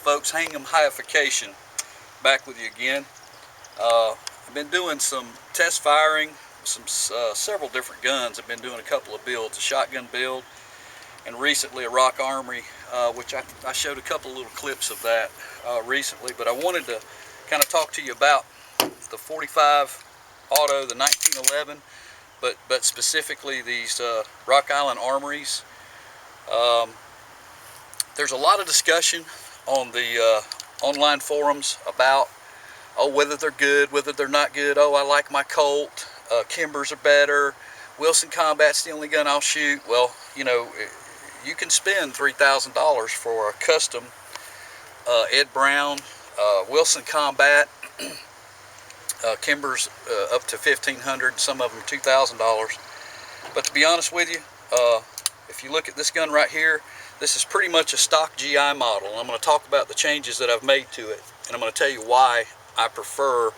folks, Hingham Hiification, back with you again. I've been doing some test firing, several different guns. I've been doing a couple of builds, a shotgun build, and recently a rock armory, which I showed a couple of little clips of that recently. But I wanted to kind of talk to you about the 45 Auto, the 1911, but specifically these Rock Island armories. There's a lot of discussion on the online forums about, oh, whether they're good, whether they're not good. Oh, I like my Colt. Kimbers are better. Wilson Combat's the only gun I'll shoot. Well, you know, you can spend $3,000 for a custom Ed Brown Wilson Combat. Kimbers up to $1,500, some of them $2,000. But to be honest with you, if you look at this gun right here, this is pretty much a stock GI model. I'm going to talk about the changes that I've made to it, and I'm going to tell you why I prefer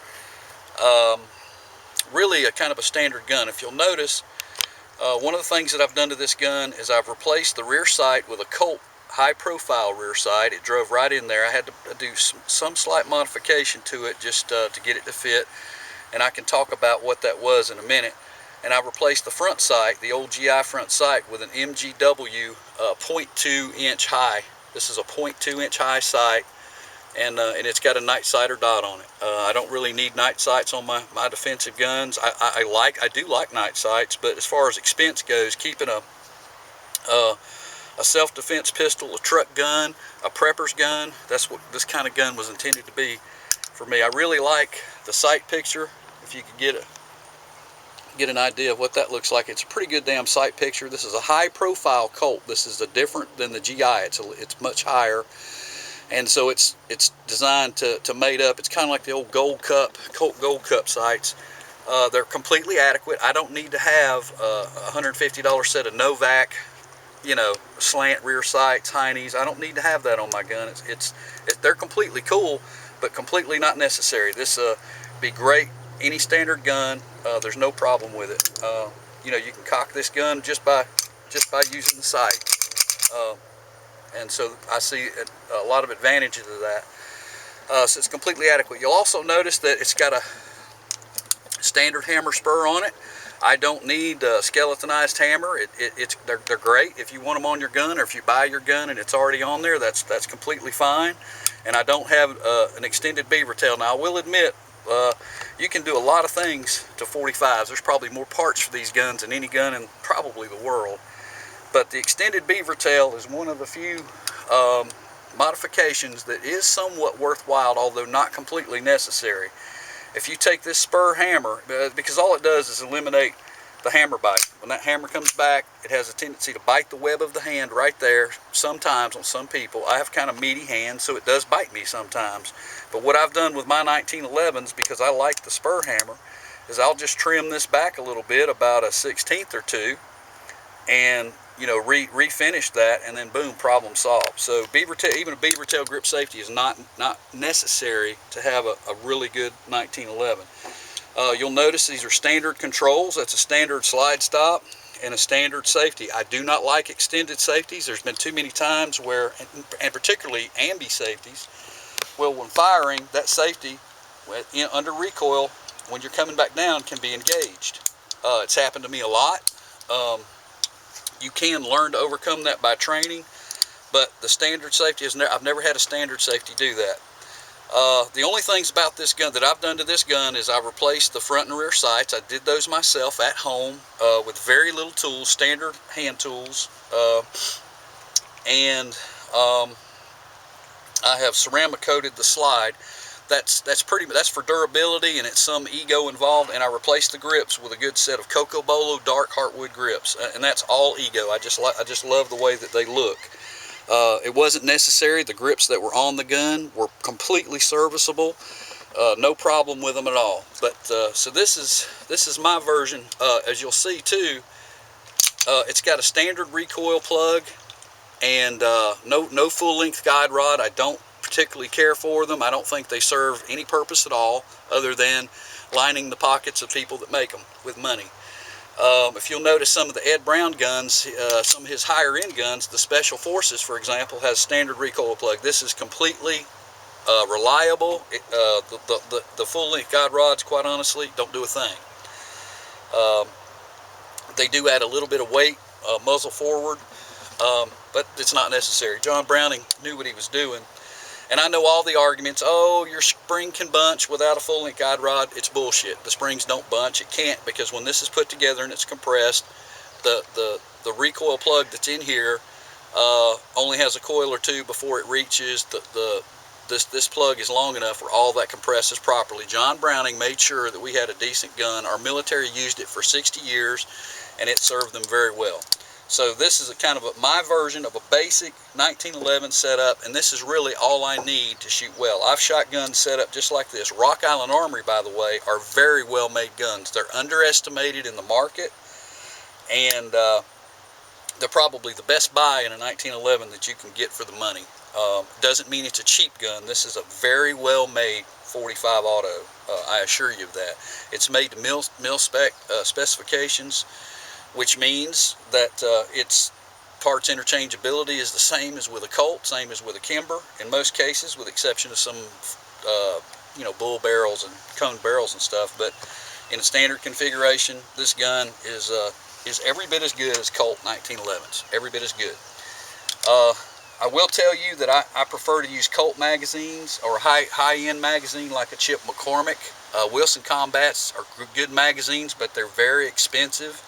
really a kind of a standard gun. If you'll notice, one of the things that I've done to this gun is I've replaced the rear sight with a Colt high profile rear sight. It drove right in there. I had to do some slight modification to it just to get it to fit, and I can talk about what that was in a minute. And I replaced the front sight, the old GI front sight, with an MGW 0.2 inch high. This is a 0.2 inch high sight, and it's got a night sighter dot on it. I don't really need night sights on my defensive guns. I do like night sights, but as far as expense goes, keeping a self-defense pistol, a truck gun, a prepper's gun, that's what this kind of gun was intended to be for me. I really like the sight picture. If you could get an idea of what that looks like, it's a pretty good damn sight picture. This is a high profile Colt. This is different than the GI. It's much higher, and so it's designed to mate up. It's kind of like the old Colt Gold Cup sights. They're completely adequate. I don't need to have a $150 set of Novak, you know, slant rear sights, Heinies. I don't need to have that on my gun. They're completely cool, but completely not necessary. This be great any standard gun. There's no problem with it. You know, you can cock this gun just by using the sight, and so I see a lot of advantages of that. So it's completely adequate. You'll also notice that it's got a standard hammer spur on it. I don't need a skeletonized hammer. They're great if you want them on your gun, or if you buy your gun and it's already on there. That's completely fine. And I don't have an extended beaver tail. Now I will admit, you can do a lot of things to 45s. There's probably more parts for these guns than any gun in probably the world. But the extended beaver tail is one of the few modifications that is somewhat worthwhile, although not completely necessary. If you take this spur hammer, because all it does is eliminate the hammer bite. When that hammer comes back, it has a tendency to bite the web of the hand right there. Sometimes on some people, I have kind of meaty hands, so it does bite me sometimes. But what I've done with my 1911s, because I like the spur hammer, is I'll just trim this back a little bit, about a 1/16 or two, and you know, refinish that, and then boom, problem solved. So even a beaver tail grip safety is not necessary to have a really good 1911. You'll notice these are standard controls. That's a standard slide stop and a standard safety. I do not like extended safeties. There's been too many times where, and particularly ambi safeties, well, when firing, that safety under recoil, when you're coming back down, can be engaged. It's happened to me a lot. You can learn to overcome that by training, but the standard safety is I've never had a standard safety do that. The only things about this gun that I've done to this gun is I replaced the front and rear sights. I did those myself at home with very little tools, standard hand tools, and I have ceramic coated the slide. That's for durability, and it's some ego involved. And I replaced the grips with a good set of Coco Bolo dark heartwood grips, and that's all ego. I just love the way that they look. It wasn't necessary. The grips that were on the gun were completely serviceable. No problem with them at all. But so this is my version. As you'll see too, it's got a standard recoil plug and no full length guide rod. I don't particularly care for them. I don't think they serve any purpose at all other than lining the pockets of people that make them with money. If you'll notice some of the Ed Brown guns, some of his higher end guns, the Special Forces, for example, has standard recoil plug. This is completely reliable. The full length guide rods, quite honestly, don't do a thing. They do add a little bit of weight, muzzle forward, but it's not necessary. John Browning knew what he was doing. And I know all the arguments, oh, your spring can bunch without a full-length guide rod. It's bullshit. The springs don't bunch. It can't, because when this is put together and it's compressed, the recoil plug that's in here only has a coil or two before it reaches. This plug is long enough where all that compresses properly. John Browning made sure that we had a decent gun. Our military used it for 60 years, and it served them very well. So this is a kind of my version of a basic 1911 setup, and this is really all I need to shoot well. I've shot guns set up just like this. Rock Island Armory, by the way, are very well made guns. They're underestimated in the market, and they're probably the best buy in a 1911 that you can get for the money. Doesn't mean it's a cheap gun. This is a very well made 45 auto. I assure you of that. It's made to mil spec specifications, which means that its parts interchangeability is the same as with a Colt, same as with a Kimber in most cases, with the exception of some bull barrels and cone barrels and stuff. But in a standard configuration, this gun is every bit as good as Colt 1911s. Every bit as good. I will tell you that I prefer to use Colt magazines or high-end magazine like a Chip McCormick. Wilson Combats are good magazines, but they're very expensive.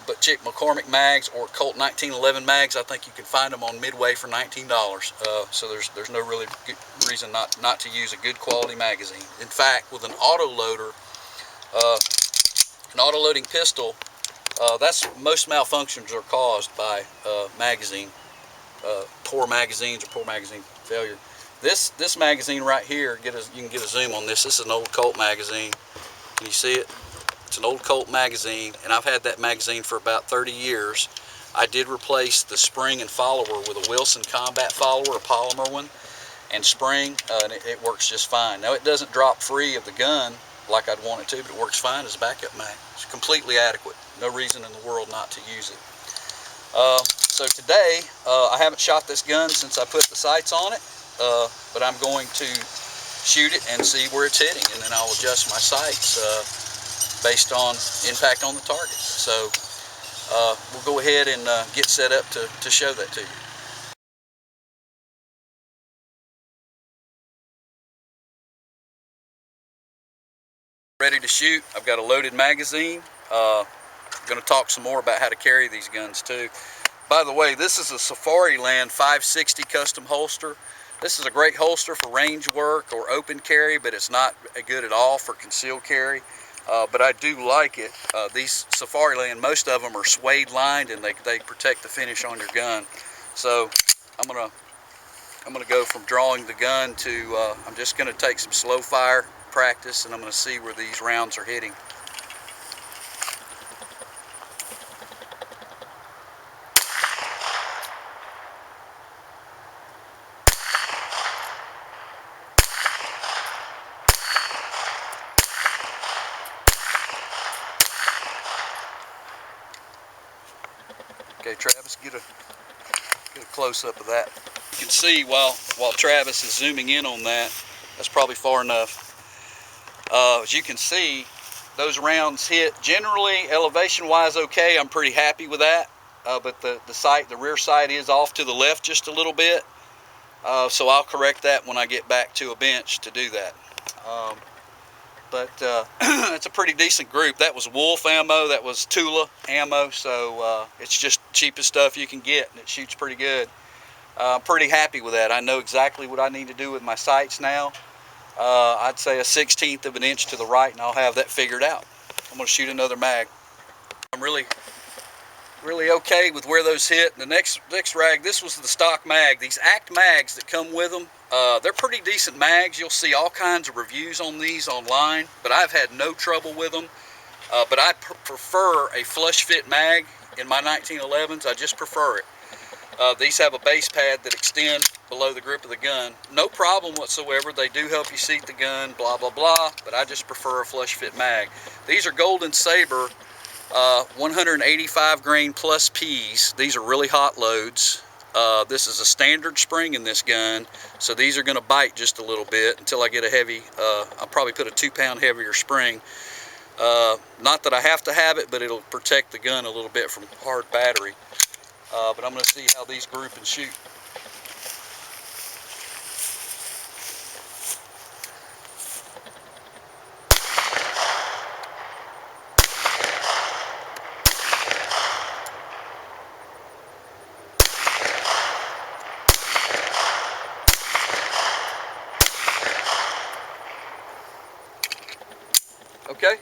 But Chip McCormick mags or Colt 1911 mags, I think you can find them on Midway for $19. So there's no really good reason not to use a good quality magazine. In fact, with an auto-loader, an auto-loading pistol, most malfunctions are caused by poor magazines or poor magazine failure. This magazine right here, you can get a zoom on this. This is an old Colt magazine. Can you see it? It's an old Colt magazine, and I've had that magazine for about 30 years. I did replace the spring and follower with a Wilson Combat follower, a polymer one, and spring, and it works just fine. Now, it doesn't drop free of the gun like I'd want it to, but it works fine as a backup mag. It's completely adequate. No reason in the world not to use it. So today, I haven't shot this gun since I put the sights on it, but I'm going to shoot it and see where it's hitting, and then I'll adjust my sights based on impact on the target. So we'll go ahead and get set up to show that to you. Ready to shoot. I've got a loaded magazine. I'm going to talk some more about how to carry these guns too. By the way, this is a Safariland 560 custom holster. This is a great holster for range work or open carry, but it's not good at all for concealed carry. But I do like it. These Safariland, most of them are suede lined, and they protect the finish on your gun. So I'm gonna go from drawing the gun to I'm just gonna take some slow fire practice, and I'm gonna see where these rounds are hitting. Okay, Travis, get a close-up of that. You can see while Travis is zooming in on that, that's probably far enough. As you can see, those rounds hit generally elevation-wise okay. I'm pretty happy with that. But the rear sight is off to the left just a little bit. So I'll correct that when I get back to a bench to do that. But it's a pretty decent group. That was Wolf ammo, that was Tula ammo, so it's just cheapest stuff you can get, and it shoots pretty good. I'm pretty happy with that. I know exactly what I need to do with my sights now. I'd say a 1/16 of an inch to the right, and I'll have that figured out. I'm going to shoot another mag. I'm really okay with where those hit. The next rag, this was the stock mag. These ACT mags that come with them, they're pretty decent mags. You'll see all kinds of reviews on these online, but I've had no trouble with them. But I prefer a flush fit mag in my 1911s. I just prefer it. These have a base pad that extends below the grip of the gun. No problem whatsoever. They do help you seat the gun, blah, blah, blah, but I just prefer a flush fit mag. These are Golden Saber 185 grain plus P's. These are really hot loads. This is a standard spring in this gun, so these are going to bite just a little bit until I get a heavy, I'll probably put a 2-pound heavier spring. Not that I have to have it, but it'll protect the gun a little bit from hard battery. But I'm going to see how these group and shoot. Okay.